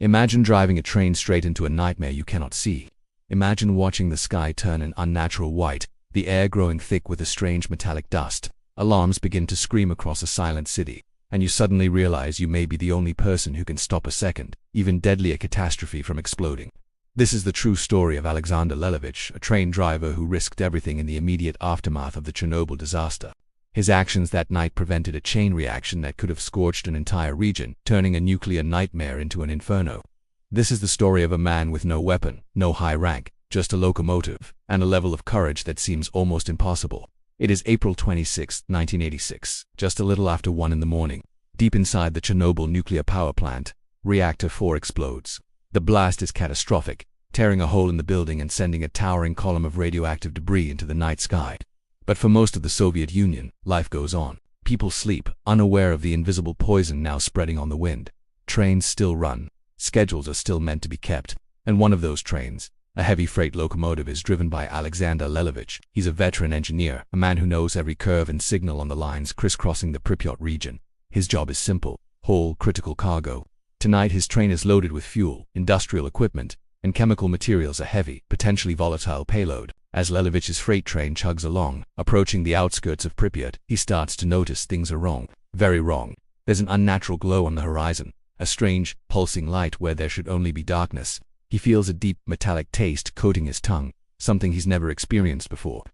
Imagine driving a train straight into a nightmare you cannot see. Imagine watching the sky turn an unnatural white, the air growing thick with a strange metallic dust. Alarms begin to scream across a silent city, and you suddenly realize you may be the only person who can stop a second, even deadlier catastrophe from exploding. This is the true story of Aleksandr Lelevich, a train driver who risked everything in the immediate aftermath of the Chernobyl disaster. His actions that night prevented a chain reaction that could have scorched an entire region, turning a nuclear nightmare into an inferno. This is the story of a man with no weapon, no high rank, just a locomotive, and a level of courage that seems almost impossible. It is April 26, 1986, just a little after 1 in the morning. Deep inside the Chernobyl nuclear power plant, Reactor 4 explodes. The blast is catastrophic, tearing a hole in the building and sending a towering column of radioactive debris into the night sky. But for most of the Soviet Union, life goes on. People sleep, unaware of the invisible poison now spreading on the wind. Trains still run. Schedules are still meant to be kept. And one of those trains, a heavy freight locomotive, is driven by Aleksandr Lelevich. He's a veteran engineer, a man who knows every curve and signal on the lines crisscrossing the Pripyat region. His job is simple: haul critical cargo. Tonight his train is loaded with fuel, industrial equipment, and chemical materials, a heavy, potentially volatile payload. As Lelevich's freight train chugs along, approaching the outskirts of Pripyat, he starts to notice things are wrong. Very wrong. There's an unnatural glow on the horizon, a strange, pulsing light where there should only be darkness. He feels a deep, metallic taste coating his tongue, something he's never experienced before.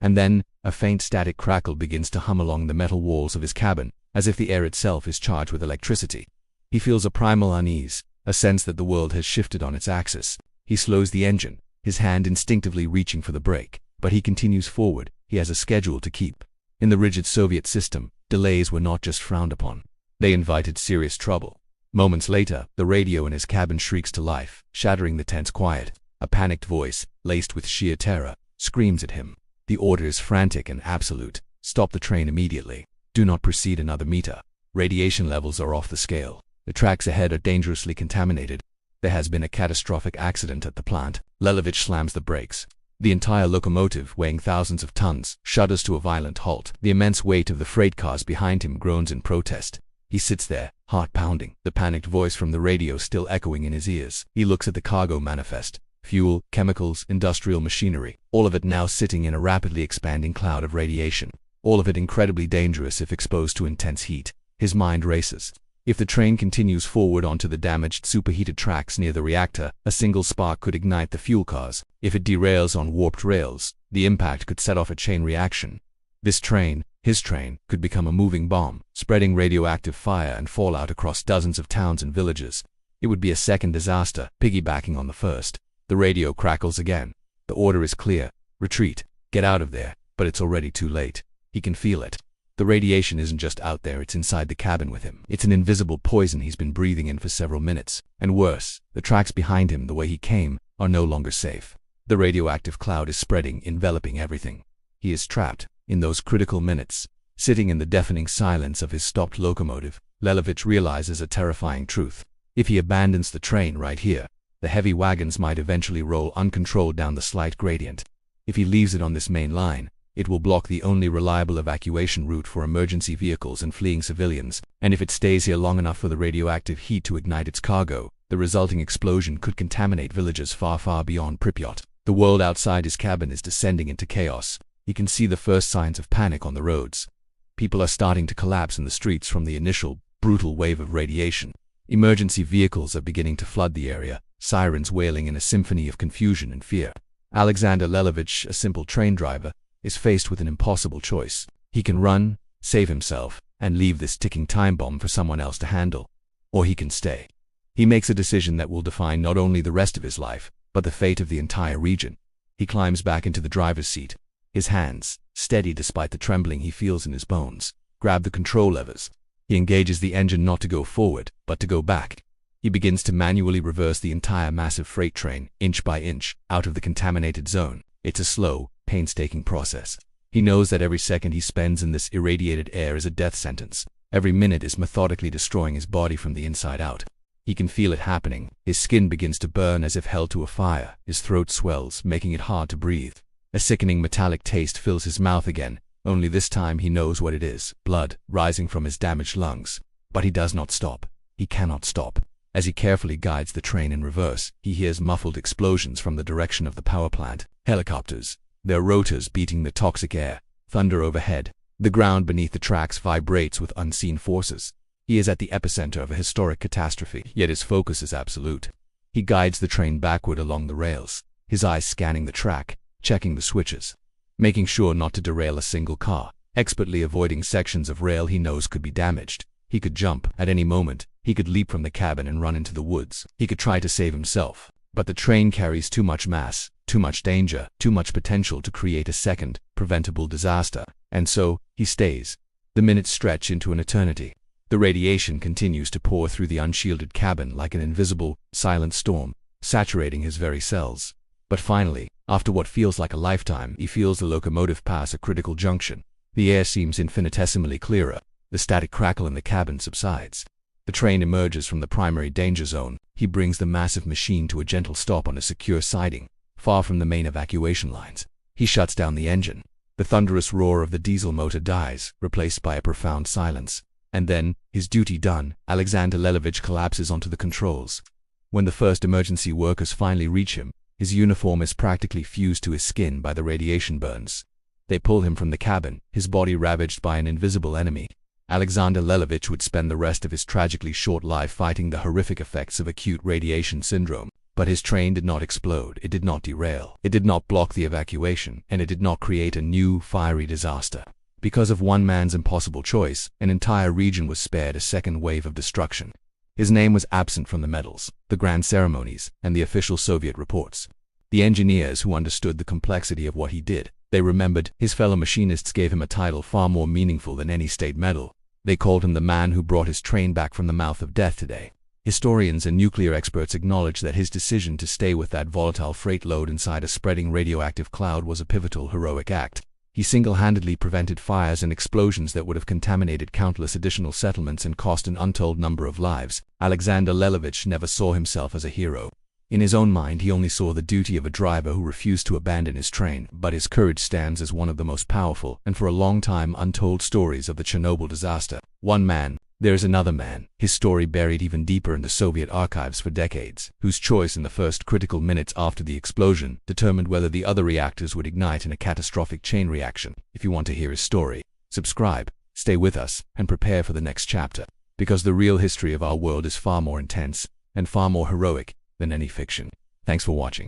And then, a faint static crackle begins to hum along the metal walls of his cabin, as if the air itself is charged with electricity. He feels a primal unease, a sense that the world has shifted on its axis. He slows the engine, his hand instinctively reaching for the brake, but he continues forward. He has a schedule to keep. In the rigid Soviet system, delays were not just frowned upon. They invited serious trouble. Moments later, the radio in his cabin shrieks to life, shattering the tense quiet. A panicked voice, laced with sheer terror, screams at him. The order is frantic and absolute. Stop the train immediately. Do not proceed another meter. Radiation levels are off the scale. The tracks ahead are dangerously contaminated. There has been a catastrophic accident at the plant. Lelevich slams the brakes. The entire locomotive, weighing thousands of tons, shudders to a violent halt. The immense weight of the freight cars behind him groans in protest. He sits there, heart pounding, the panicked voice from the radio still echoing in his ears. He looks at the cargo manifest. Fuel, chemicals, industrial machinery, all of it now sitting in a rapidly expanding cloud of radiation. All of it incredibly dangerous if exposed to intense heat. His mind races. If the train continues forward onto the damaged, superheated tracks near the reactor, a single spark could ignite the fuel cars. If it derails on warped rails, the impact could set off a chain reaction. This train, his train, could become a moving bomb, spreading radioactive fire and fallout across dozens of towns and villages. It would be a second disaster, piggybacking on the first. The radio crackles again. The order is clear: retreat, get out of there, but it's already too late. He can feel it. The radiation isn't just out there, it's inside the cabin with him. It's an invisible poison he's been breathing in for several minutes. And worse, the tracks behind him, the way he came, are no longer safe. The radioactive cloud is spreading, enveloping everything. He is trapped. In those critical minutes, sitting in the deafening silence of his stopped locomotive, Lelevich realizes a terrifying truth. If he abandons the train right here, the heavy wagons might eventually roll uncontrolled down the slight gradient. If he leaves it on this main line, it will block the only reliable evacuation route for emergency vehicles and fleeing civilians. And if it stays here long enough for the radioactive heat to ignite its cargo, the resulting explosion could contaminate villages far, far beyond Pripyat. The world outside his cabin is descending into chaos. He can see the first signs of panic on the roads. People are starting to collapse in the streets from the initial, brutal wave of radiation. Emergency vehicles are beginning to flood the area, sirens wailing in a symphony of confusion and fear. Aleksandr Lelevich, a simple train driver, is faced with an impossible choice. He can run, save himself, and leave this ticking time bomb for someone else to handle. Or he can stay. He makes a decision that will define not only the rest of his life, but the fate of the entire region. He climbs back into the driver's seat. His hands, steady despite the trembling he feels in his bones, grab the control levers. He engages the engine not to go forward, but to go back. He begins to manually reverse the entire massive freight train, inch by inch, out of the contaminated zone. It's a slow, painstaking process. He knows that every second he spends in this irradiated air is a death sentence. Every minute is methodically destroying his body from the inside out. He can feel it happening. His skin begins to burn as if held to a fire. His throat swells, making it hard to breathe. A sickening metallic taste fills his mouth again. Only this time he knows what it is: blood rising from his damaged lungs. But he does not stop. He cannot stop. As he carefully guides the train in reverse, he hears muffled explosions from the direction of the power plant. Helicopters, their rotors beating the toxic air, thunder overhead. The ground beneath the tracks vibrates with unseen forces. He is at the epicenter of a historic catastrophe, yet his focus is absolute. He guides the train backward along the rails, his eyes scanning the track, checking the switches, making sure not to derail a single car, expertly avoiding sections of rail he knows could be damaged. He could jump at any moment. He could leap from the cabin and run into the woods. He could try to save himself. But the train carries too much mass, too much danger, too much potential to create a second, preventable disaster. And so, he stays. The minutes stretch into an eternity. The radiation continues to pour through the unshielded cabin like an invisible, silent storm, saturating his very cells. But finally, after what feels like a lifetime, he feels the locomotive pass a critical junction. The air seems infinitesimally clearer. The static crackle in the cabin subsides. The train emerges from the primary danger zone. He brings the massive machine to a gentle stop on a secure siding, far from the main evacuation lines. He shuts down the engine. The thunderous roar of the diesel motor dies, replaced by a profound silence. And then, his duty done, Aleksandr Lelevich collapses onto the controls. When the first emergency workers finally reach him, his uniform is practically fused to his skin by the radiation burns. They pull him from the cabin, his body ravaged by an invisible enemy. Aleksandr Lelevich would spend the rest of his tragically short life fighting the horrific effects of acute radiation syndrome. But his train did not explode, it did not derail, it did not block the evacuation, and it did not create a new, fiery disaster. Because of one man's impossible choice, an entire region was spared a second wave of destruction. His name was absent from the medals, the grand ceremonies, and the official Soviet reports. The engineers who understood the complexity of what he did, they remembered. His fellow machinists gave him a title far more meaningful than any state medal. They called him the man who brought his train back from the mouth of death today. Historians and nuclear experts acknowledge that his decision to stay with that volatile freight load inside a spreading radioactive cloud was a pivotal, heroic act. He single-handedly prevented fires and explosions that would have contaminated countless additional settlements and cost an untold number of lives. Aleksandr Lelevich never saw himself as a hero. In his own mind, he only saw the duty of a driver who refused to abandon his train, but his courage stands as one of the most powerful, and for a long time untold stories of the Chernobyl disaster. One man, there is another man, his story buried even deeper in the Soviet archives for decades, whose choice in the first critical minutes after the explosion determined whether the other reactors would ignite in a catastrophic chain reaction. If you want to hear his story, subscribe, stay with us, and prepare for the next chapter, because the real history of our world is far more intense and far more heroic than any fiction. Thanks for watching.